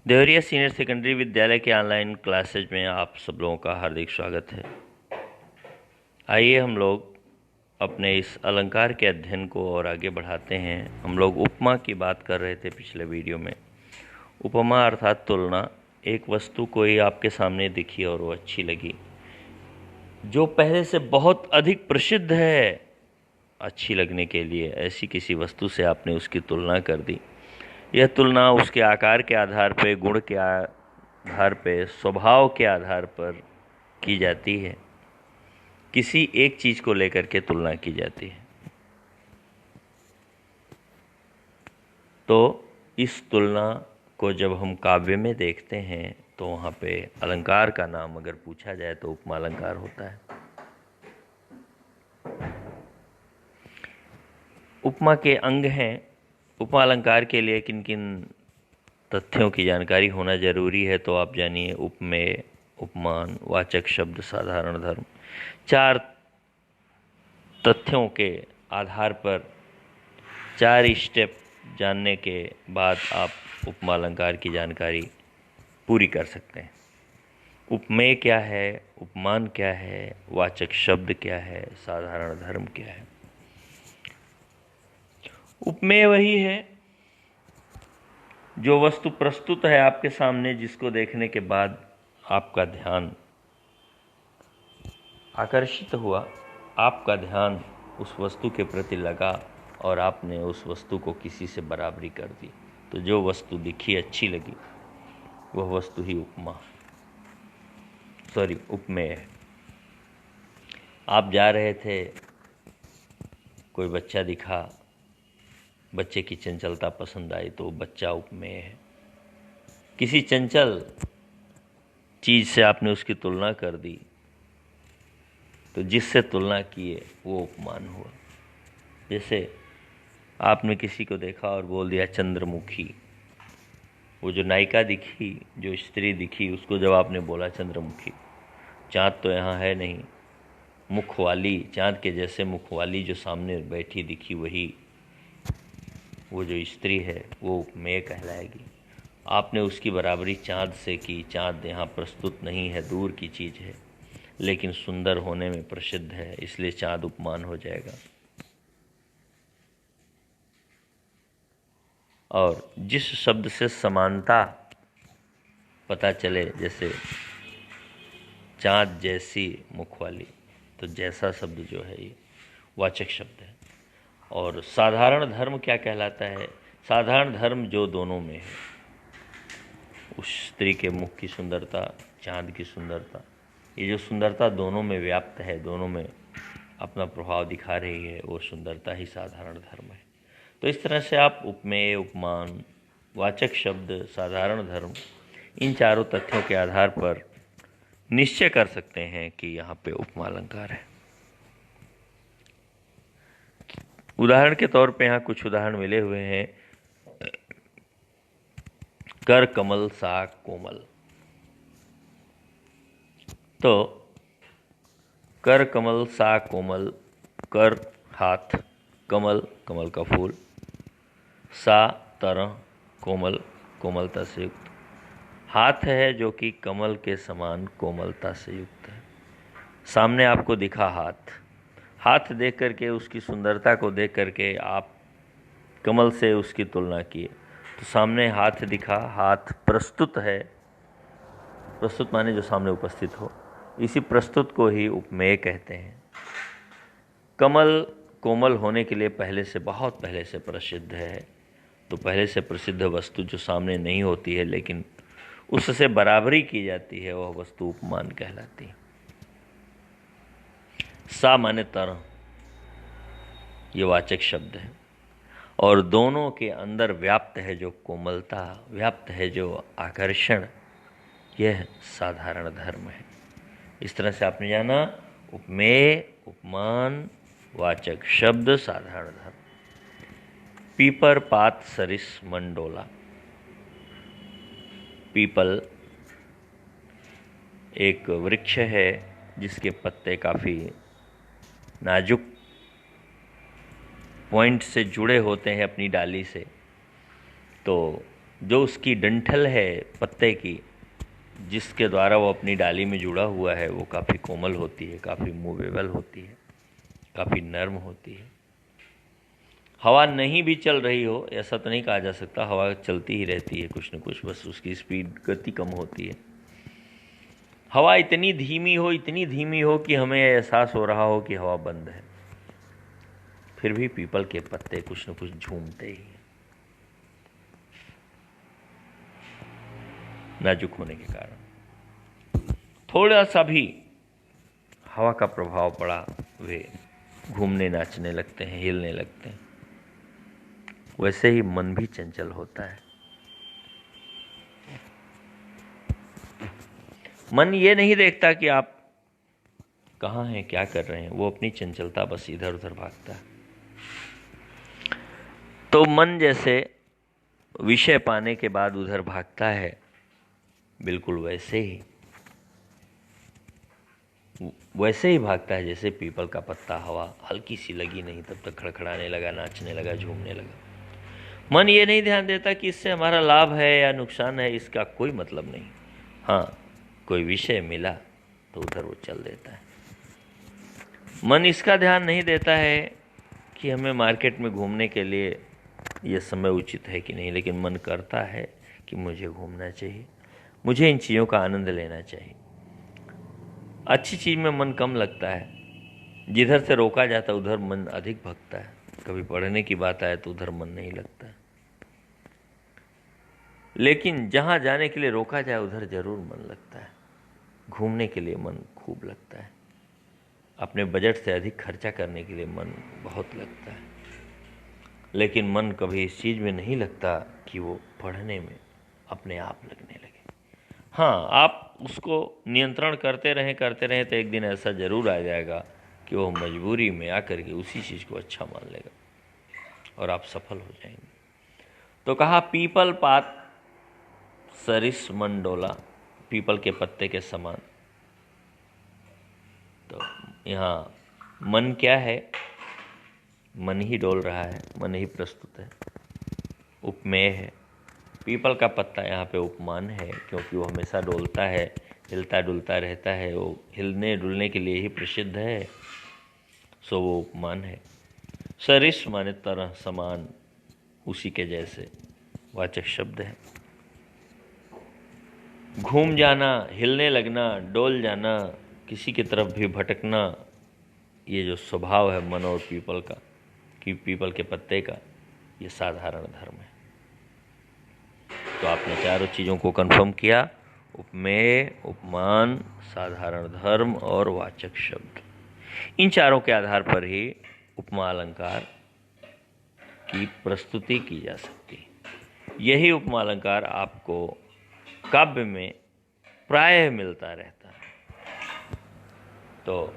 Deoria senior secondary विद्यालय के online classes में आप सब लोगों का हार्दिक स्वागत है। आइए हम लोग अपने इस अलंकार के अध्ययन को और आगे बढ़ाते हैं। हम लोग उपमा की बात कर रहे थे पिछले वीडियो में। उपमा अर्थात तुलना। एक वस्तु कोई आपके सामने दिखी और वो अच्छी लगी, जो पहले से बहुत अधिक प्रसिद्ध है, अच्छी लगने के लिए ऐसी किसी वस्तु से आपने उसकी तुलना कर दी। यह तुलना उसके आकार के आधार पर, गुण के आधार पर, स्वभाव के आधार पर की जाती है। किसी एक चीज को लेकर के तुलना की जाती है। तो इस तुलना को जब हम काव्य में देखते हैं तो वहाँ पे अलंकार का नाम अगर पूछा जाए तो उपमा अलंकार होता है। उपमा के अंग हैं। उपमा अलंकार के लिए किन किन तथ्यों की जानकारी होना जरूरी है तो आप जानिए। उपमेय, उपमान, वाचक शब्द, साधारण धर्म, 4 तथ्यों के आधार पर 4 स्टेप जानने के बाद आप उपमा अलंकार की जानकारी पूरी कर सकते हैं। उपमेय क्या है, उपमान क्या है, वाचक शब्द क्या है, साधारण धर्म क्या है। उपमेय वही है जो वस्तु प्रस्तुत है आपके सामने, जिसको देखने के बाद आपका ध्यान आकर्षित हुआ, आपका ध्यान उस वस्तु के प्रति लगा और आपने उस वस्तु को किसी से बराबरी कर दी। तो जो वस्तु दिखी, अच्छी लगी, वह वस्तु ही उपमेय है। आप जा रहे थे, कोई बच्चा दिखा, बच्चे की चंचलता पसंद आई तो बच्चा उपमेय है। किसी चंचल चीज से आपने उसकी तुलना कर दी तो जिससे तुलना किए वो उपमान हुआ। जैसे आपने किसी को देखा और बोल दिया चंद्रमुखी। वो जो नायिका दिखी, जो स्त्री दिखी, उसको जब आपने बोला चंद्रमुखी, चाँद तो यहाँ है नहीं, मुख वाली, चाँद के जैसे मुख वाली जो सामने बैठी दिखी, वही वो जो स्त्री है वो उपमेय कहलाएगी। आपने उसकी बराबरी चाँद से की। चाँद यहाँ प्रस्तुत नहीं है, दूर की चीज़ है, लेकिन सुंदर होने में प्रसिद्ध है, इसलिए चाँद उपमान हो जाएगा। और जिस शब्द से समानता पता चले, जैसे चाँद जैसी मुख वाली, तो जैसा शब्द जो है ये वाचक शब्द है। और साधारण धर्म क्या कहलाता है? साधारण धर्म जो दोनों में है, उस स्त्री के मुख की सुंदरता, चाँद की सुंदरता, ये जो सुंदरता दोनों में व्याप्त है, दोनों में अपना प्रभाव दिखा रही है, वो सुंदरता ही साधारण धर्म है। तो इस तरह से आप उपमेय, उपमान, वाचक शब्द, साधारण धर्म, इन चारों तथ्यों के आधार पर निश्चय कर सकते हैं कि यहाँ पे उपमा अलंकार है। उदाहरण के तौर पे यहाँ कुछ उदाहरण मिले हुए हैं। कर कमल सा कोमल। तो कर कमल सा कोमल, कर हाथ, कमल कमल का फूल, सा तरह, कोमल कोमलता से युक्त। हाथ है जो कि कमल के समान कोमलता से युक्त है। सामने आपको दिखा हाथ, हाथ देख करके, उसकी सुंदरता को देख करके आप कमल से उसकी तुलना किए, तो सामने हाथ दिखा, हाथ प्रस्तुत है। प्रस्तुत माने जो सामने उपस्थित हो, इसी प्रस्तुत को ही उपमेय कहते हैं। कमल कोमल होने के लिए पहले से, बहुत पहले से प्रसिद्ध है। तो पहले से प्रसिद्ध वस्तु जो सामने नहीं होती है लेकिन उससे बराबरी की जाती है, वह वस्तु उपमान कहलाती है। सा माने तरह, ये वाचक शब्द है। और दोनों के अंदर व्याप्त है जो कोमलता, व्याप्त है जो आकर्षण, यह साधारण धर्म है। इस तरह से आपने जाना उपमेय, उपमान, वाचक शब्द, साधारण धर्म। पीपर पात सरिस मंडोला। पीपल एक वृक्ष है जिसके पत्ते काफ़ी नाजुक पॉइंट से जुड़े होते हैं अपनी डाली से। तो जो उसकी डंठल है पत्ते की, जिसके द्वारा वो अपनी डाली में जुड़ा हुआ है, वो काफ़ी कोमल होती है, काफ़ी मूवेबल होती है, काफ़ी नर्म होती है। हवा नहीं भी चल रही हो, ऐसा तो नहीं कहा जा सकता, हवा चलती ही रहती है कुछ न कुछ, बस उसकी स्पीड, गति कम होती है। हवा इतनी धीमी हो कि हमें एहसास हो रहा हो कि हवा बंद है, फिर भी पीपल के पत्ते कुछ न कुछ झूमते ही, नाजुक होने के कारण। थोड़ा सा भी हवा का प्रभाव पड़ा, वे घूमने, नाचने लगते हैं, हिलने लगते हैं। वैसे ही मन भी चंचल होता है। मन ये नहीं देखता कि आप कहाँ हैं, क्या कर रहे हैं, वो अपनी चंचलता बस इधर उधर भागता है। तो मन जैसे विषय पाने के बाद उधर भागता है, बिल्कुल वैसे ही भागता है जैसे पीपल का पत्ता, हवा हल्की सी लगी नहीं तब तक खड़खड़ाने लगा, नाचने लगा, झूमने लगा। मन ये नहीं ध्यान देता कि इससे हमारा लाभ है या नुकसान है, इसका कोई मतलब नहीं। हाँ, कोई विषय मिला तो उधर वो चल देता है। मन इसका ध्यान नहीं देता है कि हमें मार्केट में घूमने के लिए ये समय उचित है कि नहीं, लेकिन मन करता है कि मुझे घूमना चाहिए, मुझे इन चीज़ों का आनंद लेना चाहिए। अच्छी चीज़ में मन कम लगता है, जिधर से रोका जाता है उधर मन अधिक भगता है। कभी पढ़ने की बात आए तो उधर मन नहीं लगता है, लेकिन जहाँ जाने के लिए रोका जाए उधर जरूर मन लगता है। घूमने के लिए मन खूब लगता है, अपने बजट से अधिक खर्चा करने के लिए मन बहुत लगता है, लेकिन मन कभी इस चीज़ में नहीं लगता कि वो पढ़ने में अपने आप लगने लगे। हाँ, आप उसको नियंत्रण करते रहें तो एक दिन ऐसा ज़रूर आ जाएगा कि वो मजबूरी में आकर के उसी चीज़ को अच्छा मान लेगा और आप सफल हो जाएंगे। तो कहा पीपल पात सरिस मन डोला, पीपल के पत्ते के समान। तो यहाँ मन क्या है? मन ही डोल रहा है, मन ही प्रस्तुत है, उपमेय है। पीपल का पत्ता यहाँ पे उपमान है, क्योंकि वो हमेशा डोलता है, हिलता डुलता रहता है, वो हिलने डुलने के लिए ही प्रसिद्ध है, सो वो उपमान है। सरिस माने तरह, समान, उसी के जैसे, वाचक शब्द है। घूम जाना, हिलने लगना, डोल जाना, किसी की तरफ भी भटकना, ये जो स्वभाव है मन और पीपल का, कि पीपल के पत्ते का, ये साधारण धर्म है। तो आपने चारों चीज़ों को कंफर्म किया, उपमेय, उपमान, साधारण धर्म और वाचक शब्द। इन चारों के आधार पर ही उपमा अलंकार की प्रस्तुति की जा सकती है। यही उपमा अलंकार आपको काव्य में प्रायः मिलता रहता है। तो